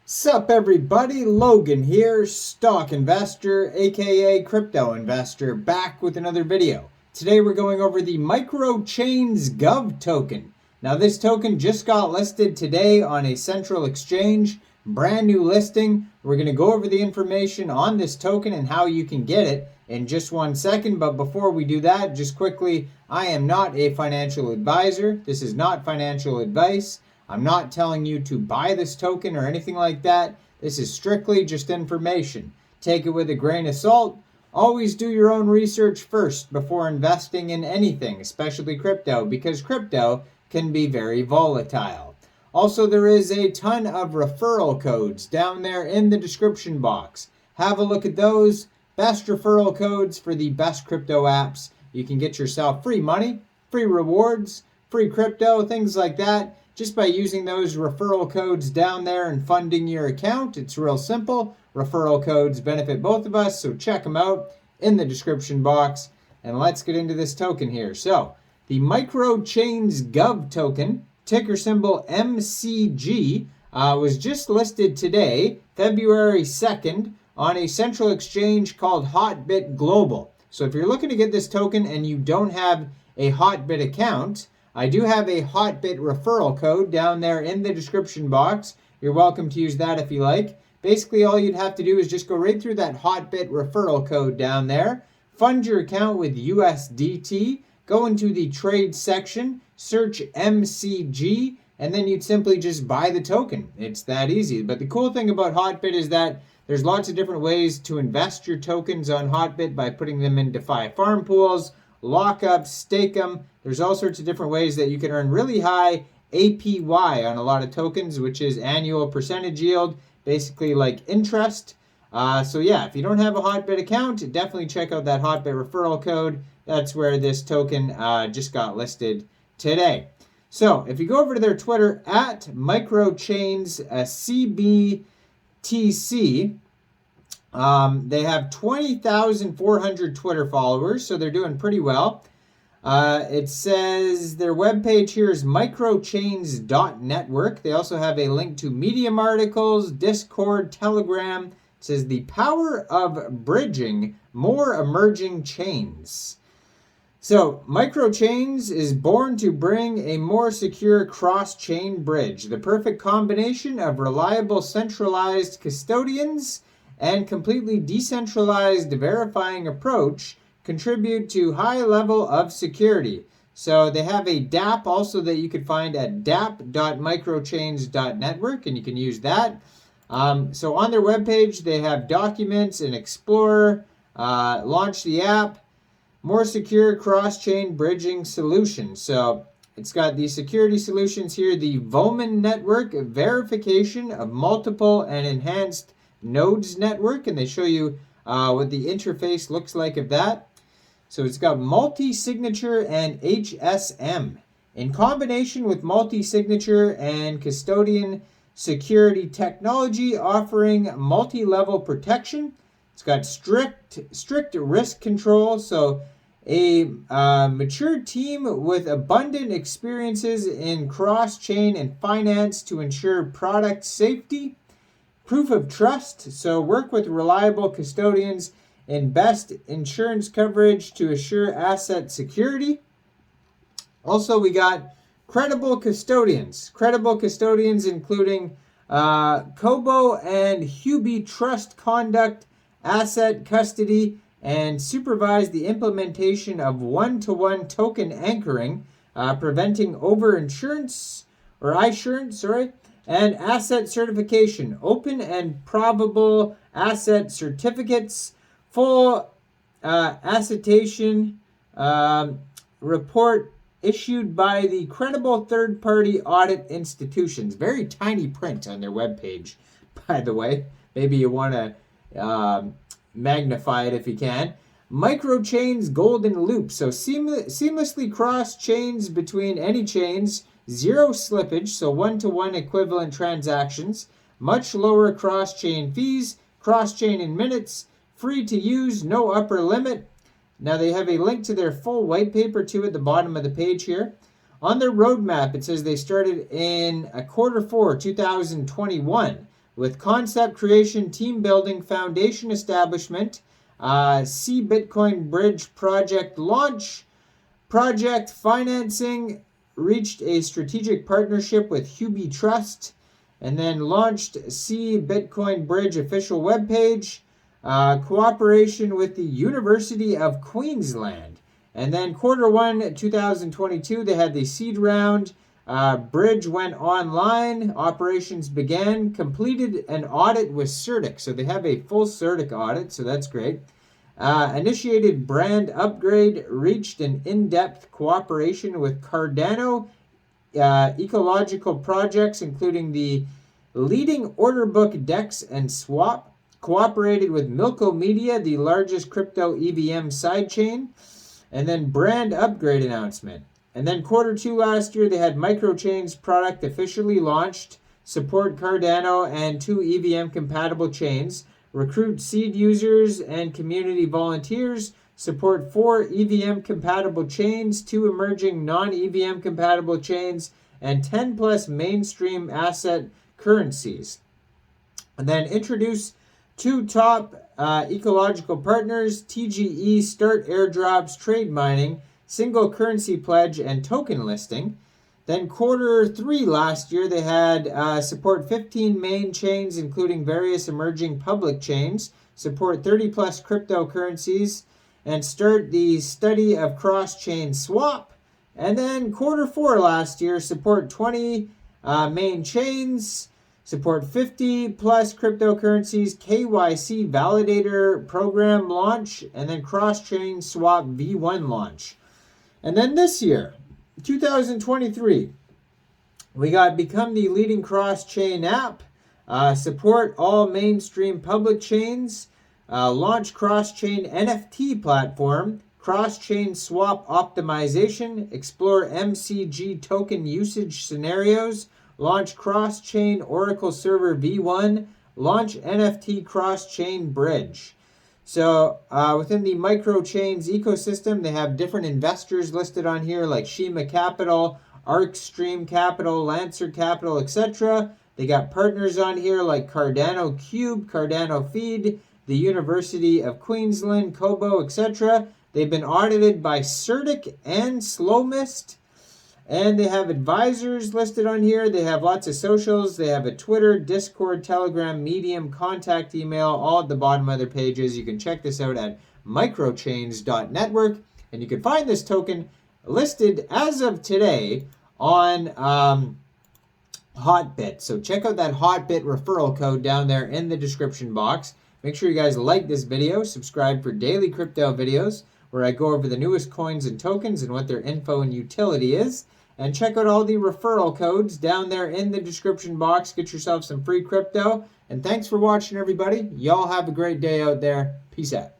Sup everybody, Logan here, stock investor, aka crypto investor, back with another video. Today we're going over the MicroChains GOV token. Now this token just got listed today on a central exchange, brand new listing. We're going to go over the information on this token and how you can get it in just 1 second. But before we do that, just quickly, I am not a financial advisor. This is not financial advice. I'm not telling you to buy this token or anything like that. This is strictly just information. Take it with a grain of salt. Always do your own research first before investing in anything, especially crypto, because crypto can be very volatile. Also, there is a ton of referral codes down there in the description box. Have a look at those. Best referral codes for the best crypto apps. You can get yourself free money, free rewards, free crypto, things like that. Just by using those referral codes down there and funding your account. It's real simple. Referral codes benefit both of us, so check them out in the description box. And let's get into this token here. So, the MicroChains GOV token, ticker symbol MCG, was just listed today, February 2nd, on a central exchange called HOTBIT Global. So if you're looking to get this token and you don't have a HOTBIT account, I do have a HOTBIT referral code down there in the description box. You're welcome to use that if you like. Basically, all you'd have to do is just go right through that HOTBIT referral code down there, fund your account with USDT, go into the trade section, search MCG, and then you'd simply just buy the token. It's that easy. But the cool thing about HOTBIT is that there's lots of different ways to invest your tokens on HOTBIT by putting them in DeFi farm pools, lock up, stake them. There's all sorts of different ways that you can earn really high APY on a lot of tokens, which is annual percentage yield, basically like interest. So yeah, if you don't have a HOTBIT account, definitely check out that HOTBIT referral code. That's where this token just got listed today. So if you go over to their Twitter, at MicroChains CBTC, they have 20,400 Twitter followers, so they're doing pretty well. It says their webpage here is microchains.network. They also have a link to Medium articles, Discord, Telegram. It says the power of bridging more emerging chains. So MicroChains is born to bring a more secure cross-chain bridge, the perfect combination of reliable centralized custodians and completely decentralized verifying approach contribute to high level of security. So they have a dApp also that you could find at dApp.microchains.network, and you can use that. So on their webpage, they have documents and Explorer, launch the app, more secure cross-chain bridging solutions. So it's got the security solutions here, the Voman network, verification of multiple and enhanced nodes network, and they show you what the interface looks like of that. So it's got multi-signature and HSM. In combination with multi-signature and custodian security technology offering multi-level protection. It's got strict risk control. So a mature team with abundant experiences in cross-chain and finance to ensure product safety. Proof of trust, so work with reliable custodians and best insurance coverage to assure asset security. Also, we got credible custodians. Credible custodians including Kobo and Hubi trust conduct, asset custody, and supervise the implementation of one-to-one token anchoring, preventing over-insurance, or insurance, and asset certification, open and probable asset certificates, full attestation report issued by the credible third-party audit institutions. Very tiny print on their webpage, by the way. Maybe you want to magnify it if you can. MicroChains golden loop, so seamlessly cross chains between any chains, zero slippage, so one-to-one equivalent transactions, much lower cross-chain fees, cross-chain in minutes, free to use, no upper limit. Now they have a link to their full white paper too at the bottom of the page here. On their roadmap, it says they started in Q4 2021 with concept creation, team building, foundation establishment, C Bitcoin Bridge project launch, project financing, reached a strategic partnership with Huby Trust, and then launched C Bitcoin Bridge official webpage, cooperation with the University of Queensland. And then Q1 2022, they had the seed round. Bridge went online, operations began, completed an audit with CertiK. So they have a full CertiK audit, so that's great. Initiated brand upgrade, reached an in-depth cooperation with Cardano ecological projects, including the leading order book DEX and swap, cooperated with Milko Media, the largest crypto EVM sidechain, and then brand upgrade announcement. And then Q2 last year, they had MicroChains product officially launched, support Cardano and 2 EVM compatible chains, recruit seed users and community volunteers, support 4 EVM compatible chains, 2 emerging non-EVM compatible chains, and 10 plus mainstream asset currencies. And then introduce 2 top ecological partners, TGE, start airdrops, trade mining, single currency pledge, and token listing. Then Q3 last year, they had support 15 main chains, including various emerging public chains, support 30 plus cryptocurrencies, and start the study of cross-chain swap. And then Q4 last year, support 20 main chains, support 50 plus cryptocurrencies, KYC validator program launch, and then cross-chain swap V1 launch. And then this year, 2023, we got become the leading cross-chain app, support all mainstream public chains, launch cross-chain NFT platform, cross-chain swap optimization, explore MCG token usage scenarios, launch cross-chain Oracle Server V1, launch NFT cross-chain bridge. So within the MicroChains ecosystem, they have different investors listed on here like Shima Capital, ArcStream Capital, Lancer Capital, etc. They got partners on here like Cardano Cube, Cardano Feed, the University of Queensland, Kobo, etc. They've been audited by CertiK and Slowmist. And they have advisors listed on here. They have lots of socials. They have a Twitter, Discord, Telegram, Medium, contact email, all at the bottom of their pages. You can check this out at microchains.network. And you can find this token listed as of today on HOTBIT. So check out that HOTBIT referral code down there in the description box. Make sure you guys like this video. Subscribe for daily crypto videos where I go over the newest coins and tokens and what their info and utility is. And check out all the referral codes down there in the description box. Get yourself some free crypto. And thanks for watching, everybody. Y'all have a great day out there. Peace out.